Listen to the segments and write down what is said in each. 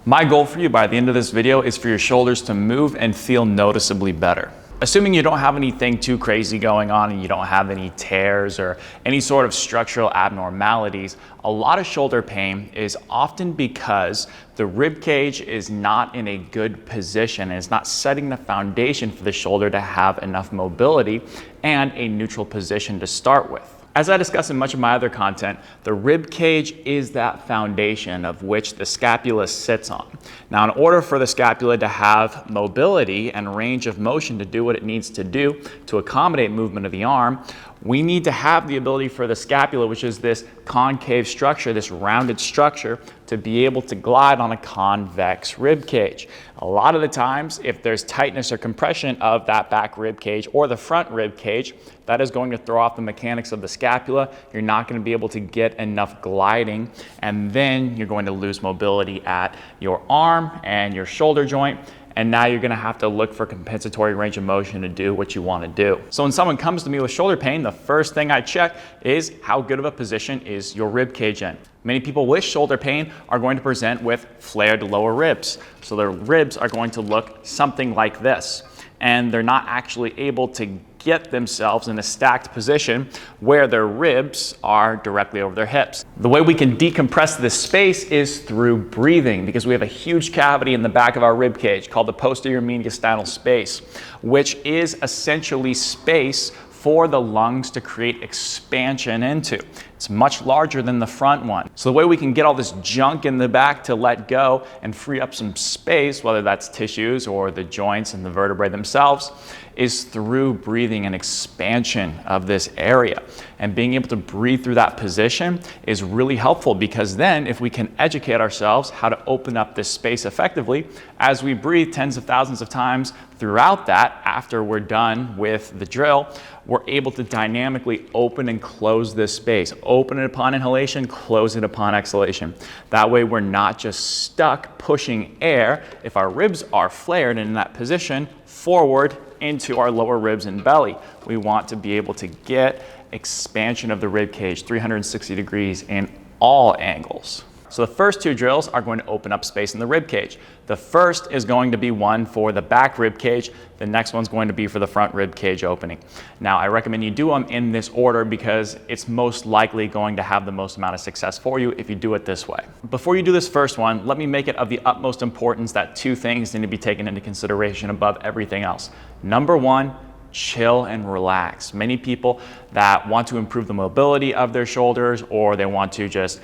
My goal for you by the end of this video is for your shoulders to move and feel noticeably better. Assuming you don't have anything too crazy going on and you don't have any tears or any sort of structural abnormalities, a lot of shoulder pain is often because the rib cage is not in a good position and it's not setting the foundation for the shoulder to have enough mobility and a neutral position to start with. As I discuss in much of my other content, the rib cage is that foundation of which the scapula sits on. Now, in order for the scapula to have mobility and range of motion to do what it needs to do to accommodate movement of the arm, we need to have the ability for the scapula, which is this concave structure, this rounded structure, to be able to glide on a convex rib cage. A lot of the times, if there's tightness or compression of that back rib cage or the front rib cage, that is going to throw off the mechanics of the scapula. You're not going to be able to get enough gliding, and then you're going to lose mobility at your arm and your shoulder joint. And now you're gonna have to look for compensatory range of motion to do what you wanna do. So when someone comes to me with shoulder pain, the first thing I check is how good of a position is your rib cage in. Many people with shoulder pain are going to present with flared lower ribs. So their ribs are going to look something like this. And they're not actually able to get themselves in a stacked position where their ribs are directly over their hips. The way we can decompress this space is through breathing, because we have a huge cavity in the back of our rib cage called the posterior mediastinal space, which is essentially space for the lungs to create expansion into. It's much larger than the front one. So the way we can get all this junk in the back to let go and free up some space, whether that's tissues or the joints and the vertebrae themselves, is through breathing and expansion of this area. And being able to breathe through that position is really helpful, because then if we can educate ourselves how to open up this space effectively, as we breathe tens of thousands of times throughout that, after we're done with the drill, we're able to dynamically open and close this space. Open it upon inhalation, close it upon exhalation. That way we're not just stuck pushing air, if our ribs are flared in that position, forward into our lower ribs and belly. We want to be able to get expansion of the rib cage 360 degrees in all angles. So the first two drills are going to open up space in the rib cage. The first is going to be one for the back rib cage. The next one's going to be for the front rib cage opening. Now, I recommend you do them in this order because it's most likely going to have the most amount of success for you if you do it this way. Before you do this first one, let me make it of the utmost importance that two things need to be taken into consideration above everything else. Number one, chill and relax. Many people that want to improve the mobility of their shoulders, or they want to just,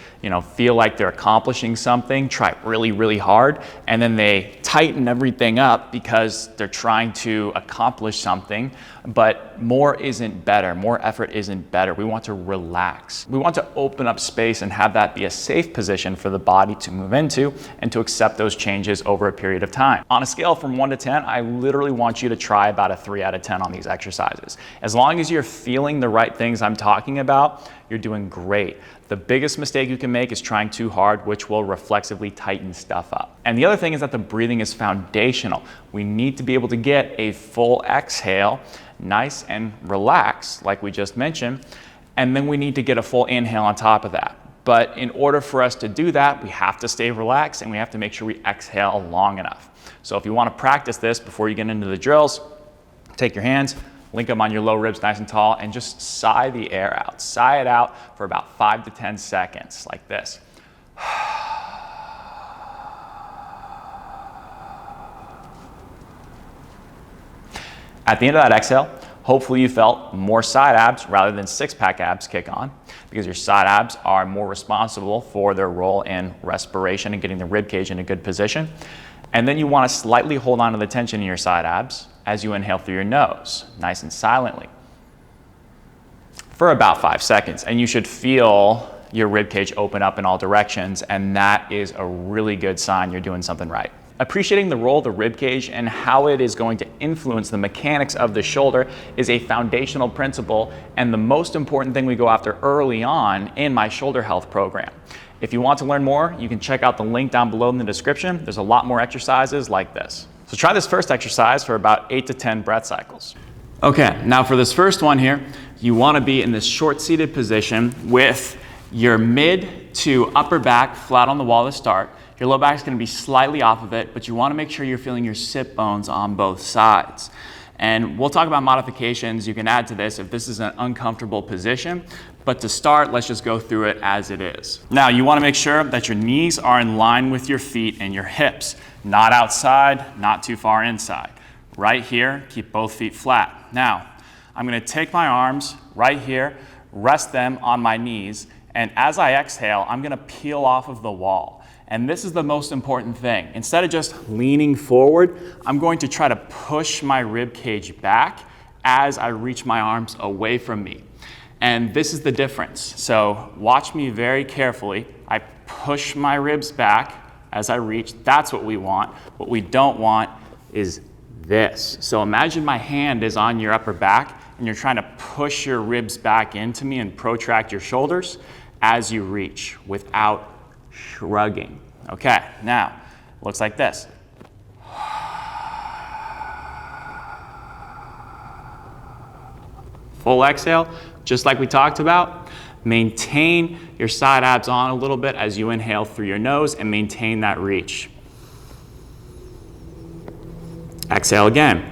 feel like they're accomplishing something, try really, really hard, and then they tighten everything up because they're trying to accomplish something, but more isn't better. More effort isn't better. We want to relax. We want to open up space and have that be a safe position for the body to move into and to accept those changes over a period of time. On a scale from 1 to 10, I literally want you to try about a 3 out of 10 on these exercises. As long as you're feeling the right things I'm talking about, you're doing great. The biggest mistake you can make is trying too hard, which will reflexively tighten stuff up. And the other thing is that the breathing is foundational. We need to be able to get a full exhale, nice and relaxed, like we just mentioned, and then we need to get a full inhale on top of that. But in order for us to do that, we have to stay relaxed and we have to make sure we exhale long enough. So if you want to practice this before you get into the drills, take your hands, link them on your low ribs nice and tall, and just sigh the air out. Sigh it out for about 5 to 10 seconds, like this. At the end of that exhale, hopefully you felt more side abs rather than six-pack abs kick on, because your side abs are more responsible for their role in respiration and getting the rib cage in a good position. And then you want to slightly hold on to the tension in your side abs as you inhale through your nose, nice and silently, for about 5 seconds. And you should feel your rib cage open up in all directions, and that is a really good sign you're doing something right. Appreciating the role of the rib cage and how it is going to influence the mechanics of the shoulder is a foundational principle and the most important thing we go after early on in my shoulder health program. If you want to learn more, you can check out the link down below in the description. There's a lot more exercises like this. So try this first exercise for about 8 to 10 breath cycles. Okay, now for this first one here, you want to be in this short seated position with your mid to upper back flat on the wall to start. Your low back is going to be slightly off of it, but you want to make sure you're feeling your sit bones on both sides. And we'll talk about modifications you can add to this if this is an uncomfortable position. But to start, let's just go through it as it is. Now, you want to make sure that your knees are in line with your feet and your hips, not outside, not too far inside. Right here, keep both feet flat. Now, I'm going to take my arms right here, rest them on my knees, and as I exhale, I'm going to peel off of the wall. And this is the most important thing. Instead of just leaning forward, I'm going to try to push my rib cage back as I reach my arms away from me. And this is the difference. So watch me very carefully. I push my ribs back as I reach. That's what we want. What we don't want is this. So imagine my hand is on your upper back and you're trying to push your ribs back into me and protract your shoulders as you reach without shrugging. Okay, now, looks like this. Full exhale, just like we talked about. Maintain your side abs on a little bit as you inhale through your nose and maintain that reach. Exhale again.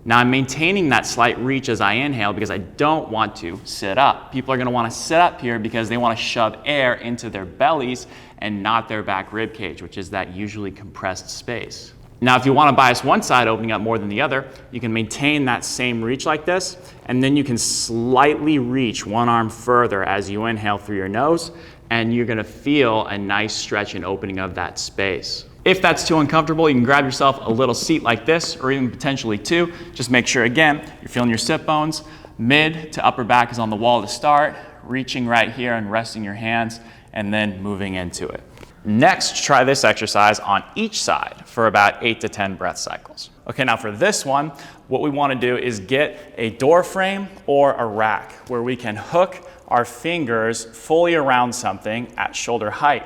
Now I'm maintaining that slight reach as I inhale because I don't want to sit up. People are going to want to sit up here because they want to shove air into their bellies and not their back rib cage, which is that usually compressed space. Now if you want to bias one side opening up more than the other, you can maintain that same reach like this, and then you can slightly reach one arm further as you inhale through your nose, and you're going to feel a nice stretch and opening of that space. If that's too uncomfortable, you can grab yourself a little seat like this, or even potentially two. Just make sure, again, you're feeling your sit bones. Mid to upper back is on the wall to start, reaching right here and resting your hands, and then moving into it. Next, try this exercise on each side for about 8 to 10 breath cycles. Okay, now for this one, what we want to do is get a door frame or a rack where we can hook our fingers fully around something at shoulder height.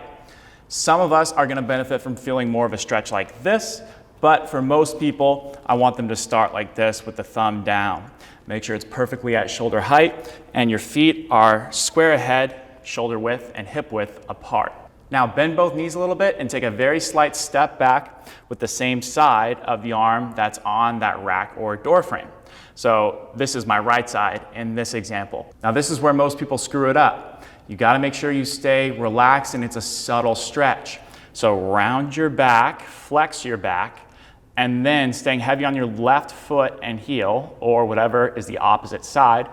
Some of us are going to benefit from feeling more of a stretch like this, but for most people, I want them to start like this with the thumb down. Make sure it's perfectly at shoulder height and your feet are square ahead, shoulder width and hip width apart. Now bend both knees a little bit and take a very slight step back with the same side of the arm that's on that rack or door frame. So this is my right side in this example. Now this is where most people screw it up. You got to make sure you stay relaxed and it's a subtle stretch. So round your back, flex your back, and then staying heavy on your left foot and heel, or whatever is the opposite side,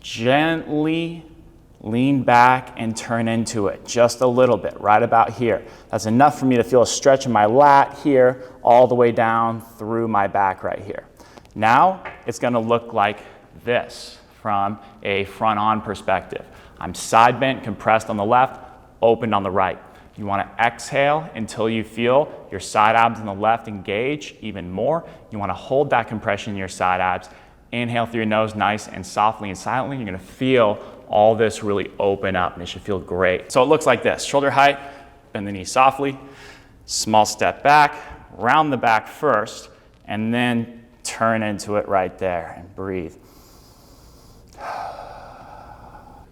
gently lean back and turn into it just a little bit, right about here. That's enough for me to feel a stretch in my lat here, all the way down through my back right here. Now it's going to look like this from a front-on perspective. I'm side bent, compressed on the left, opened on the right. You want to exhale until you feel your side abs on the left engage even more. You want to hold that compression in your side abs. Inhale through your nose, nice and softly and silently. You're going to feel all this really open up, and it should feel great. So it looks like this: shoulder height, bend the knee softly, small step back, round the back first, and then turn into it right there and breathe.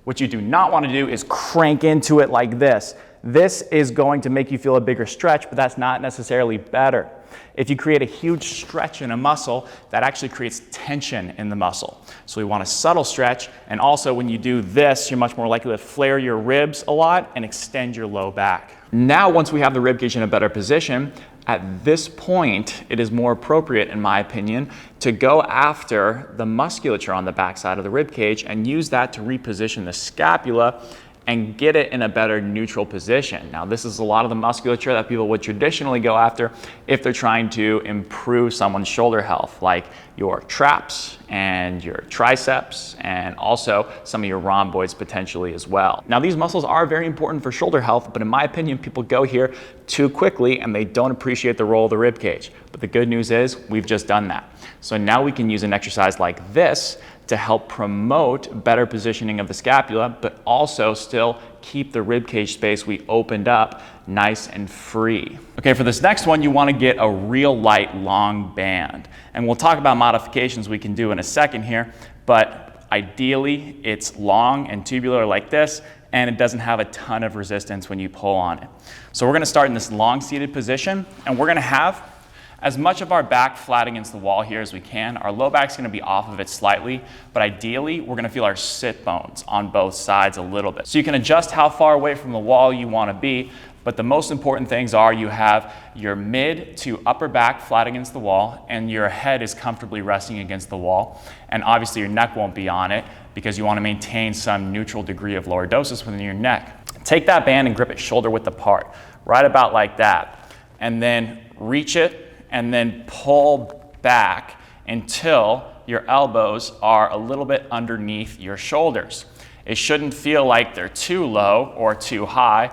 What you do not want to do is crank into it like this. This is going to make you feel a bigger stretch, but that's not necessarily better. If you create a huge stretch in a muscle, that actually creates tension in the muscle. So we want a subtle stretch, and also when you do this, you're much more likely to flare your ribs a lot and extend your low back. Now, once we have the rib cage in a better position, at this point, it is more appropriate, in my opinion, to go after the musculature on the backside of the rib cage and use that to reposition the scapula and get it in a better neutral position. Now, this is a lot of the musculature that people would traditionally go after if they're trying to improve someone's shoulder health, like your traps and your triceps, and also some of your rhomboids potentially as well. Now, these muscles are very important for shoulder health, but in my opinion, people go here too quickly and they don't appreciate the role of the rib cage. But the good news is we've just done that. So now we can use an exercise like this to help promote better positioning of the scapula, but also still keep the rib cage space we opened up nice and free. Okay, for this next one, you want to get a real light long band. And we'll talk about modifications we can do in a second here, but ideally it's long and tubular like this, and it doesn't have a ton of resistance when you pull on it. So we're gonna start in this long seated position, and we're gonna have as much of our back flat against the wall here as we can. Our low back's gonna be off of it slightly, but ideally we're gonna feel our sit bones on both sides a little bit. So you can adjust how far away from the wall you wanna be, but the most important things are you have your mid to upper back flat against the wall, and your head is comfortably resting against the wall. And obviously your neck won't be on it because you wanna maintain some neutral degree of lordosis within your neck. Take that band and grip it shoulder width apart, right about like that. And then reach it and then pull back until your elbows are a little bit underneath your shoulders. It shouldn't feel like they're too low or too high.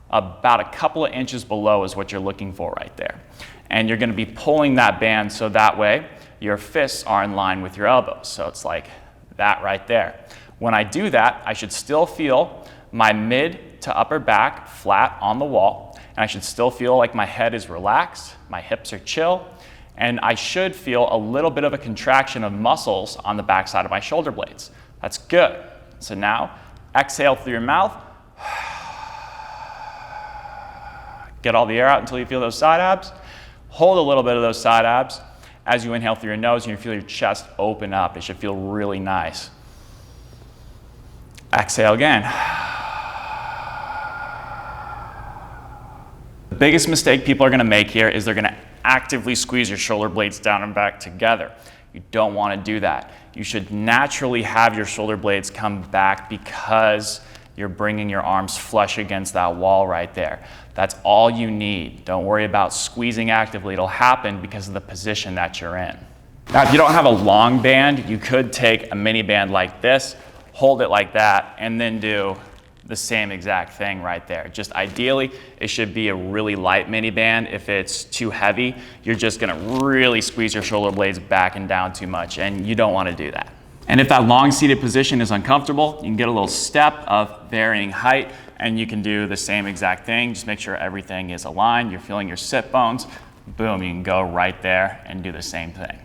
About a couple of inches below is what you're looking for right there. And you're gonna be pulling that band so that way your fists are in line with your elbows. So it's like that right there. When I do that, I should still feel my mid to upper back flat on the wall, and I should still feel like my head is relaxed, my hips are chill, and I should feel a little bit of a contraction of muscles on the back side of my shoulder blades. That's good. So now, exhale through your mouth. Get all the air out until you feel those side abs. Hold a little bit of those side abs. As you inhale through your nose, you feel your chest open up. It should feel really nice. Exhale again. The biggest mistake people are gonna make here is they're gonna actively squeeze your shoulder blades down and back together. You don't wanna do that. You should naturally have your shoulder blades come back because you're bringing your arms flush against that wall right there. That's all you need. Don't worry about squeezing actively. It'll happen because of the position that you're in. Now, if you don't have a long band, you could take a mini band like this, hold it like that, and then do the same exact thing right there. Just ideally, it should be a really light mini band. If it's too heavy, you're just gonna really squeeze your shoulder blades back and down too much, and you don't wanna do that. And if that long seated position is uncomfortable, you can get a little step of varying height, and you can do the same exact thing. Just make sure everything is aligned. You're feeling your sit bones. Boom, you can go right there and do the same thing.